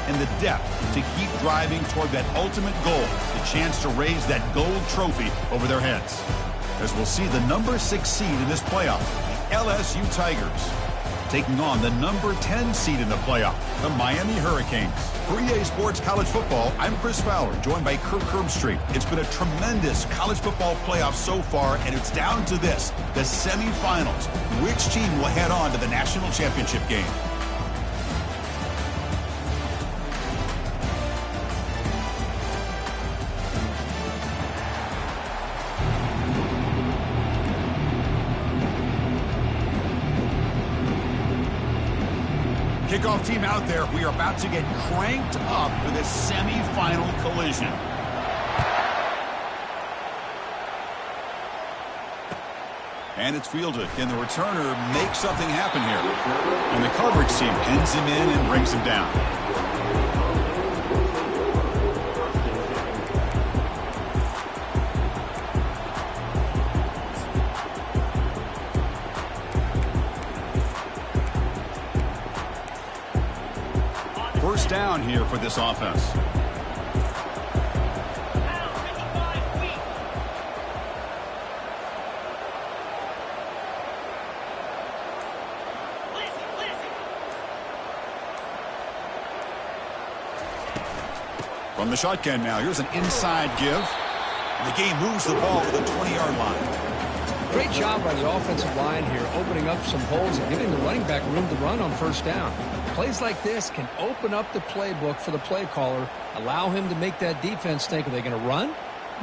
and the depth to keep driving toward that ultimate goal, the chance to raise that gold trophy over their heads. As we'll see the number 6 seed in this playoff, the LSU Tigers, taking on the number 10 seed in the playoff, the Miami Hurricanes. For EA Sports College Football, I'm Chris Fowler, joined by Kirk Herbstreit. It's been a tremendous college football playoff so far, and it's down to this, the semifinals. Which team will head on to the national championship game? Kickoff team out there. We are about to get cranked up for this semifinal collision. And it's fielded. Can the returner make something happen here? And the coverage team pins him in and brings him down. First down here for this offense. From the shotgun now, here's an inside give. And the game moves the ball to the 20-yard line. Great job by the offensive line here, opening up some holes and giving the running back room to run on first down. Plays like this can open up the playbook for the play caller, allow him to make that defense think, are they going to run?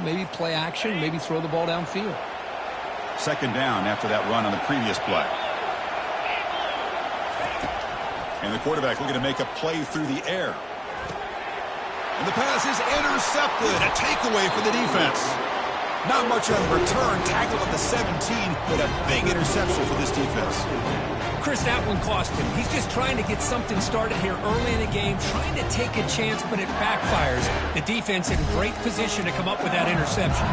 Maybe play action, maybe throw the ball downfield. Second down after that run on the previous play. And the quarterback looking to make a play through the air. And the pass is intercepted. A takeaway for the defense. Not much on return. Tackle at the 17, but a big interception for this defense. Chris, that one cost him. He's just trying to get something started here early in the game, trying to take a chance, but it backfires. The defense in great position to come up with that interception.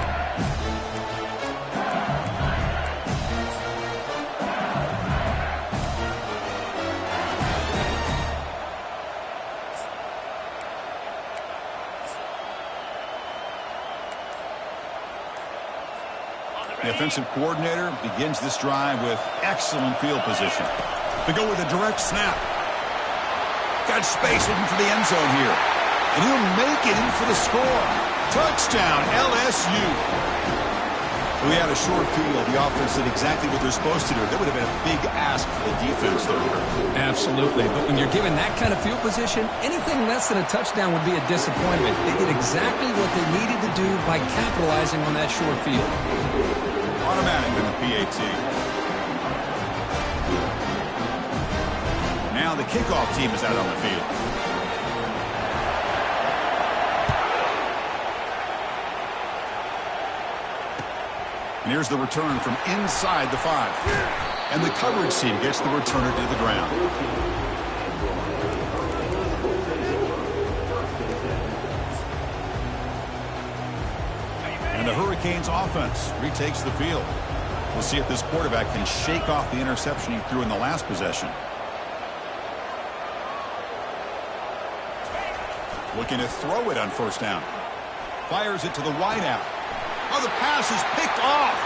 The offensive coordinator begins this drive with excellent field position. They go with a direct snap. Got space looking for the end zone here. And he'll make it in for the score. Touchdown, LSU. We had a short field. The offense did exactly what they're supposed to do. That would have been a big ask for the defense there. Absolutely. But when you're given that kind of field position, anything less than a touchdown would be a disappointment. They did exactly what they needed to do by capitalizing on that short field. Automatic in the PAT. Now the kickoff team is out on the field. And here's the return from inside the 5. And the coverage team gets the returner to the ground. And the Hurricanes offense retakes the field. We'll see if this quarterback can shake off the interception he threw in the last possession. Looking to throw it on first down. Fires it to the wideout. Oh, the pass is picked off.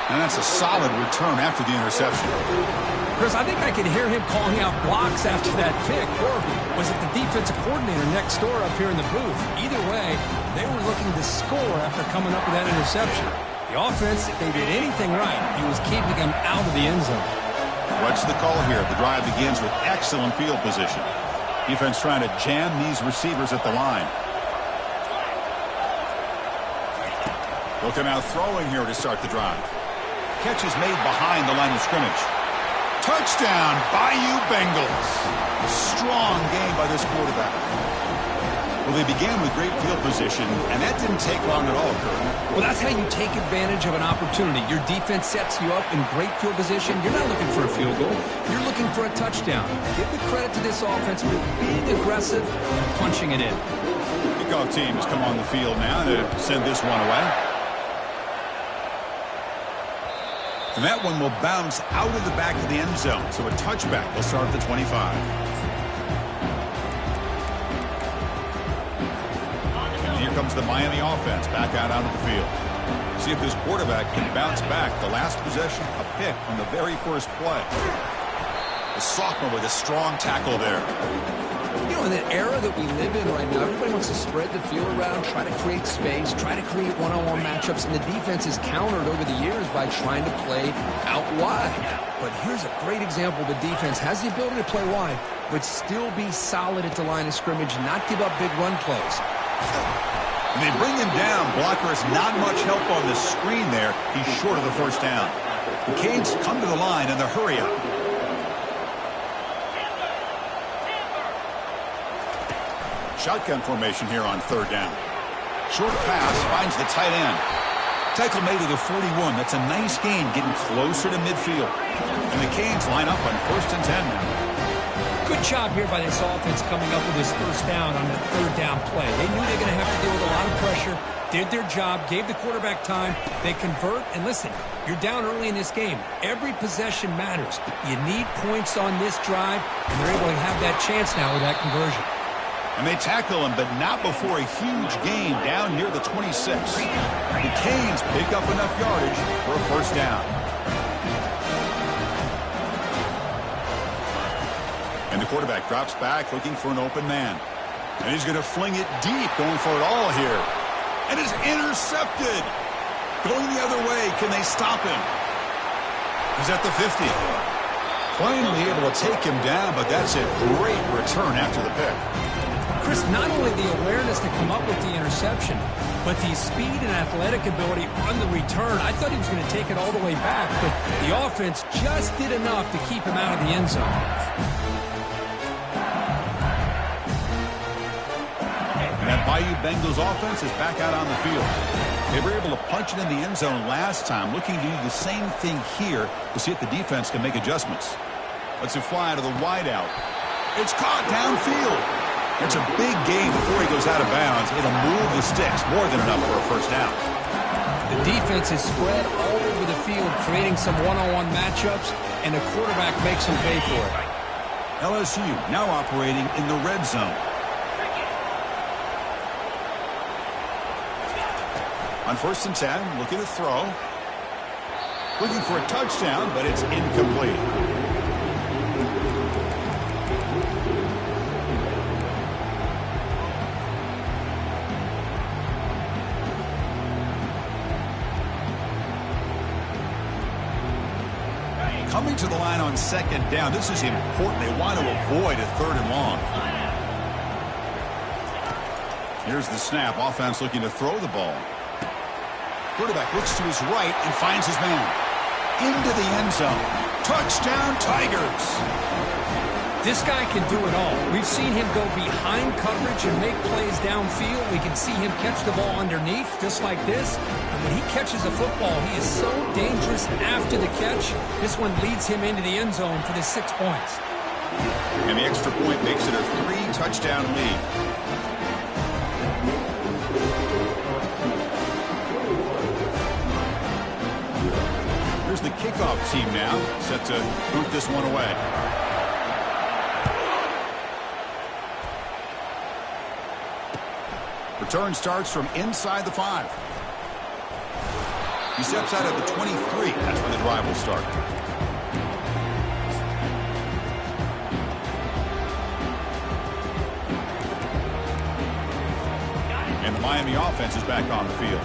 And that's a solid return after the interception. Chris, I think I can hear him calling out blocks after that pick. Or was it the defensive coordinator next door up here in the booth? Either way, they were looking to score after coming up with that interception. The offense, if they did anything right, he was keeping them out of the end zone. What's the call here? The drive begins with excellent field position. Defense trying to jam these receivers at the line. Looking out throwing here to start the drive. Catch is made behind the line of scrimmage. Touchdown, Bayou Bengals. Strong game by this quarterback. Well, they began with great field position, and that didn't take long at all, Kurt. Well, that's how you take advantage of an opportunity. Your defense sets you up in great field position. You're not looking for a field goal. You're looking for a touchdown. Give the credit to this offense for being aggressive and punching it in. Kickoff team has come on the field now to send this one away. And that one will bounce out of the back of the end zone. So a touchback will start at the 25. sends the Miami offense back out onto the field. See if this quarterback can bounce back. The last possession, a pick on the very first play. The sophomore with a strong tackle there. You know, in the era that we live in right now, everybody wants to spread the field around, try to create space, try to create one-on-one matchups, and the defense is countered over the years by trying to play out wide. But here's a great example. The defense has the ability to play wide, but still be solid at the line of scrimmage, not give up big run plays. And they bring him down. Blocker has not much help on the screen there. He's short of the first down. The Canes come to the line in the hurry-up. Shotgun formation here on third down. Short pass finds the tight end. Tackle made to the 41. That's a nice gain, getting closer to midfield. And the Canes line up on 1st and 10 now. Good job here by this offense coming up with this first down on that third down play. They knew they were going to have to deal with a lot of pressure, did their job, gave the quarterback time. They convert, and listen, you're down early in this game. Every possession matters. You need points on this drive, and they're able to have that chance now with that conversion. And they tackle him, but not before a huge gain down near the 26. The Canes pick up enough yardage for a first down. And the quarterback drops back looking for an open man. And he's going to fling it deep, going for it all here. And it's intercepted. Going the other way. Can they stop him? He's at the 50. Finally able to take him down, but that's a great return after the pick. Chris, not only the awareness to come up with the interception, but the speed and athletic ability on the return. I thought he was going to take it all the way back, but the offense just did enough to keep him out of the end zone. And that Bayou Bengals offense is back out on the field. They were able to punch it in the end zone last time, looking to do the same thing here to see if the defense can make adjustments. Let's it fly to the wideout. It's caught downfield. It's a big gain before he goes out of bounds. It'll move the sticks, more than enough for a first down. The defense is spread all over the field, creating some one-on-one matchups, and the quarterback makes them pay for it. LSU now operating in the red zone. On 1st and 10, looking to throw. Looking for a touchdown, but it's incomplete. Coming to the line on 2nd down. This is important. They want to avoid a 3rd and long. Here's the snap. Offense looking to throw the ball. Quarterback looks to his right and finds his man. Into the end zone. Touchdown, Tigers. This guy can do it all. We've seen him go behind coverage and make plays downfield. We can see him catch the ball underneath, just like this. And when he catches a football, he is so dangerous after the catch. This one leads him into the end zone for the 6 points. And the extra point makes it a 3-touchdown lead. Here's the kickoff team now, set to boot this one away. Return starts from inside the 5. He steps out at the 23. That's where the drive will start. And the Miami offense is back on the field.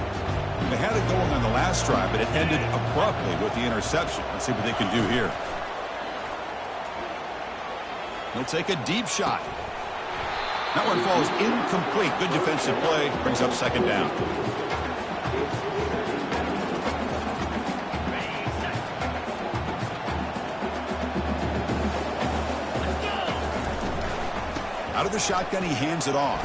They had it going on the last drive, but it ended abruptly with the interception. Let's see what they can do here. He'll take a deep shot. That one falls incomplete. Good defensive play. Brings up 2nd down. Out of the shotgun, he hands it off.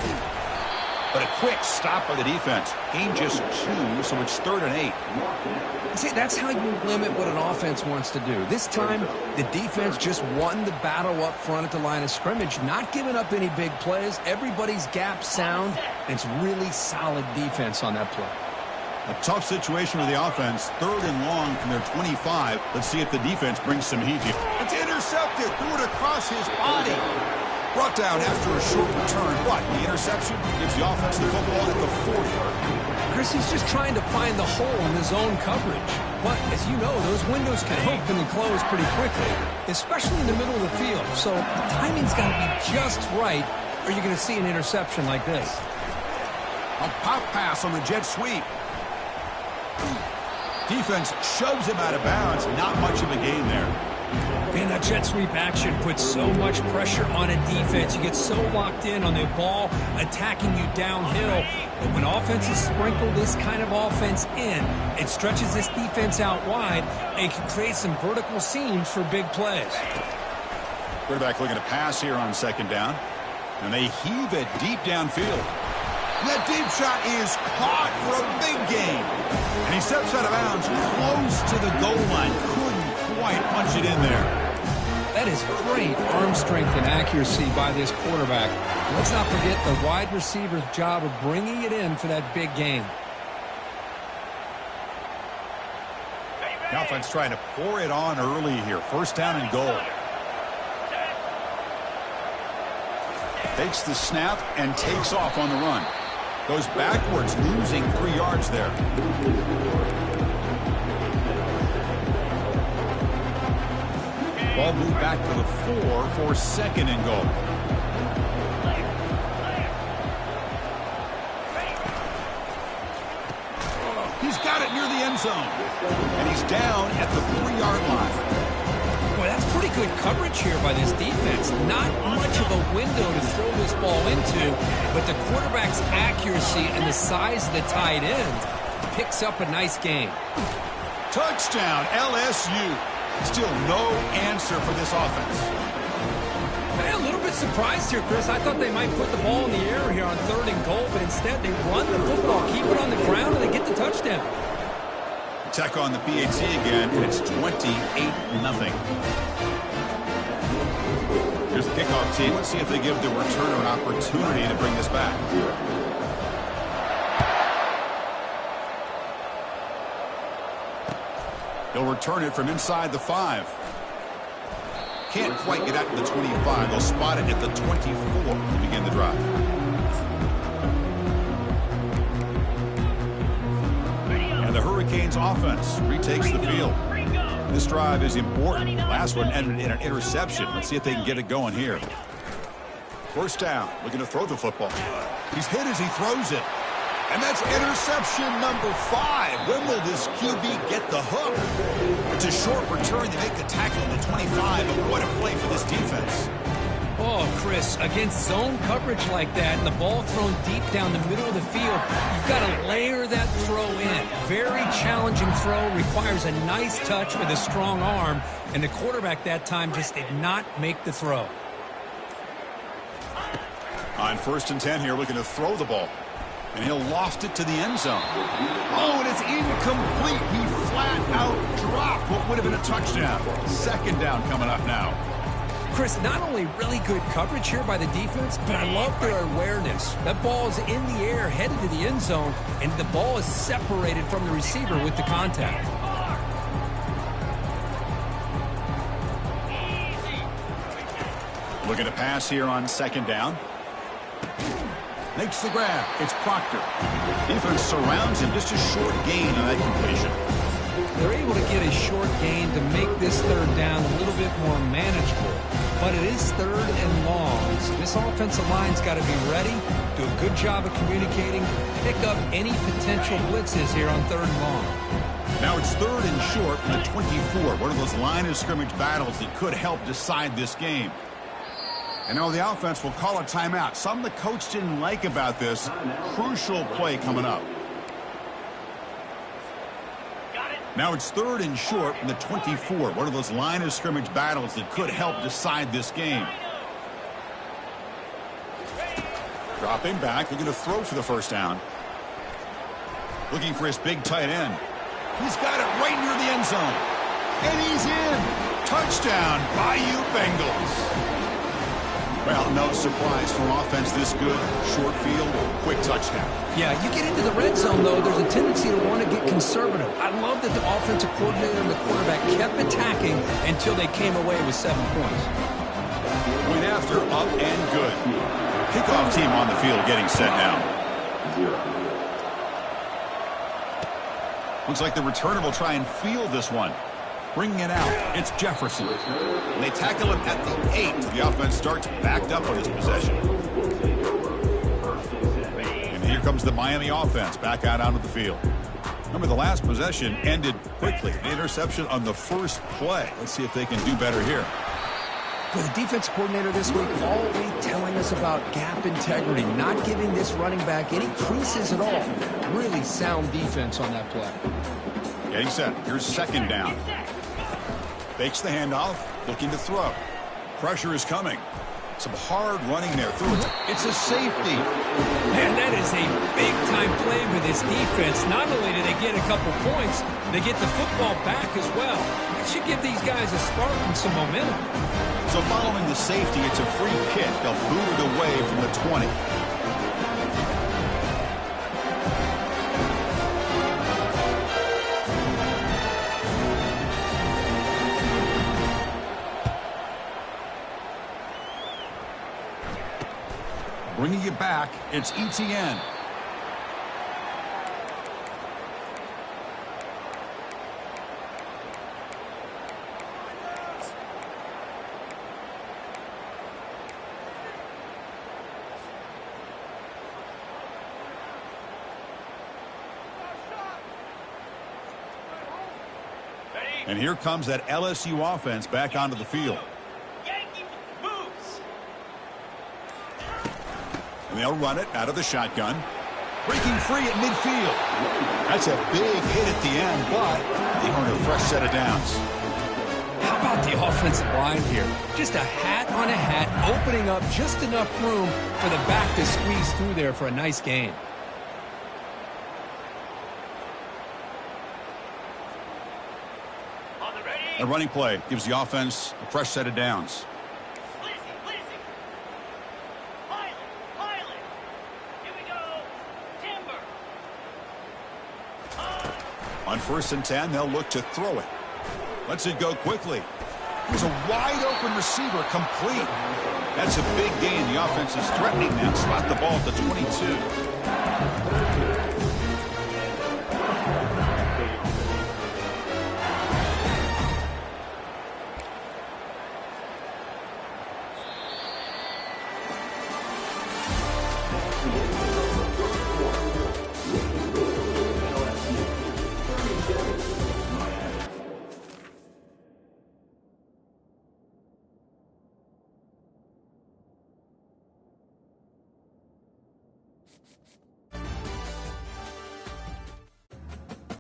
But a quick stop by the defense. Gain just 2, so it's 3rd and 8. See, that's how you limit what an offense wants to do. This time, the defense just won the battle up front at the line of scrimmage, not giving up any big plays. Everybody's gap sound, and it's really solid defense on that play. A tough situation with the offense. 3rd and long from their 25. Let's see if the defense brings some heat here. It's intercepted. Threw it across his body. Brought down after a short return, but the interception gives the offense the football at the 40. Chris, he's just trying to find the hole in the zone coverage. But, as you know, those windows can open and close pretty quickly, especially in the middle of the field. So the timing's got to be just right, or you're going to see an interception like this. A pop pass on the jet sweep. Defense shoves him out of bounds. Not much of a gain there. Man, that jet sweep action puts so much pressure on a defense. You get so locked in on the ball attacking you downhill. But when offenses sprinkle this kind of offense in, it stretches this defense out wide and can create some vertical seams for big plays. Quarterback looking to pass here on second down. And they heave it deep downfield. That deep shot is caught for a big gain. And he steps out of bounds close to the goal line. Couldn't quite punch it in there. That is great arm strength and accuracy by this quarterback. Let's not forget the wide receiver's job of bringing it in for that big game. The offense trying to pour it on early here. First down and goal. Takes the snap and takes off on the run. Goes backwards, losing 3 yards there. Ball moved back to the 4 for second and goal. He's got it near the end zone. And he's down at the 3-yard line. Boy, that's pretty good coverage here by this defense. Not much of a window to throw this ball into, but the quarterback's accuracy and the size of the tight end picks up a nice game. Touchdown, LSU. Still no answer for this offense. Man, a little bit surprised here, Chris. I thought they might put the ball in the air here on 3rd and goal, but instead they run the football, keep it on the ground, and they get the touchdown. Attack on the PAT again, and it's 28-0. Here's the kickoff team. Let's see if they give the returner an opportunity to bring this back. He'll return it from inside the 5. Can't quite get out to the 25. They'll spot it at the 24 to begin the drive. And the Hurricanes offense retakes the field. This drive is important. Last one ended in an interception. Let's see if they can get it going here. First down, looking to throw the football. He's hit as he throws it. And that's interception number 5. When will this QB get the hook? It's a short return. They make the tackle on the 25, but what a play for this defense. Oh, Chris, against zone coverage like that and the ball thrown deep down the middle of the field, you've got to layer that throw in. Very challenging throw, requires a nice touch with a strong arm, and the quarterback that time just did not make the throw. On 1st and 10 here, looking to throw the ball. And he'll loft it to the end zone. Oh, and it's incomplete. He flat out dropped what would have been a touchdown. Second down coming up now. Chris, not only really good coverage here by the defense, but I love their awareness. That ball is in the air, headed to the end zone, and the ball is separated from the receiver with the contact. Looking to pass here on second down. Makes the grab. It's Proctor. Defense surrounds him. Just a short gain on that completion. They're able to get a short gain to make this 3rd down a little bit more manageable. But it is 3rd and long. So this offensive line's got to be ready, do a good job of communicating, pick up any potential blitzes here on 3rd and long. Now it's 3rd and short from the 24. One of those line of scrimmage battles that could help decide this game. And now the offense will call a timeout. Something the coach didn't like about this. Crucial play coming up. Now it's 3rd and short from the 24. One of those line of scrimmage battles that could help decide this game. Dropping back, looking to throw for the first down. Looking for his big tight end. He's got it right near the end zone. And he's in. Touchdown, Bayou Bengals. Well, no surprise from offense this good. Short field, quick touchdown. Yeah, you get into the red zone, though, there's a tendency to want to get conservative. I love that the offensive coordinator and the quarterback kept attacking until they came away with 7 points. Point after, up and good. Kickoff team on the field getting set now. Looks like the returner will try and field this one. Bringing it out, it's Jefferson. And they tackle him at the 8. The offense starts backed up on this possession. And here comes the Miami offense back out onto the field. Remember, the last possession ended quickly. An interception on the first play. Let's see if they can do better here. With the defense coordinator this week all week telling us about gap integrity, not giving this running back any creases at all. Really sound defense on that play. Getting set. Here's second down. Fakes the handoff, looking to throw. Pressure is coming. Some hard running there. Through it. It's a safety. Man, that is a big-time play with this defense. Not only do they get a couple points, they get the football back as well. It should give these guys a spark and some momentum. So following the safety, it's a free kick. They'll boot it away from the 20. Bringing it back, it's ETN. And here comes that LSU offense back onto the field. And they'll run it out of the shotgun. Breaking free at midfield. That's a big hit at the end, but they earn a fresh set of downs. How about the offensive line here? Just a hat on a hat, opening up just enough room for the back to squeeze through there for a nice gain. A running play gives the offense a fresh set of downs. On 1st and 10, they'll look to throw it. Lets it go quickly. There's a wide open receiver complete. That's a big gain. The offense is threatening now. Spot the ball at the 22.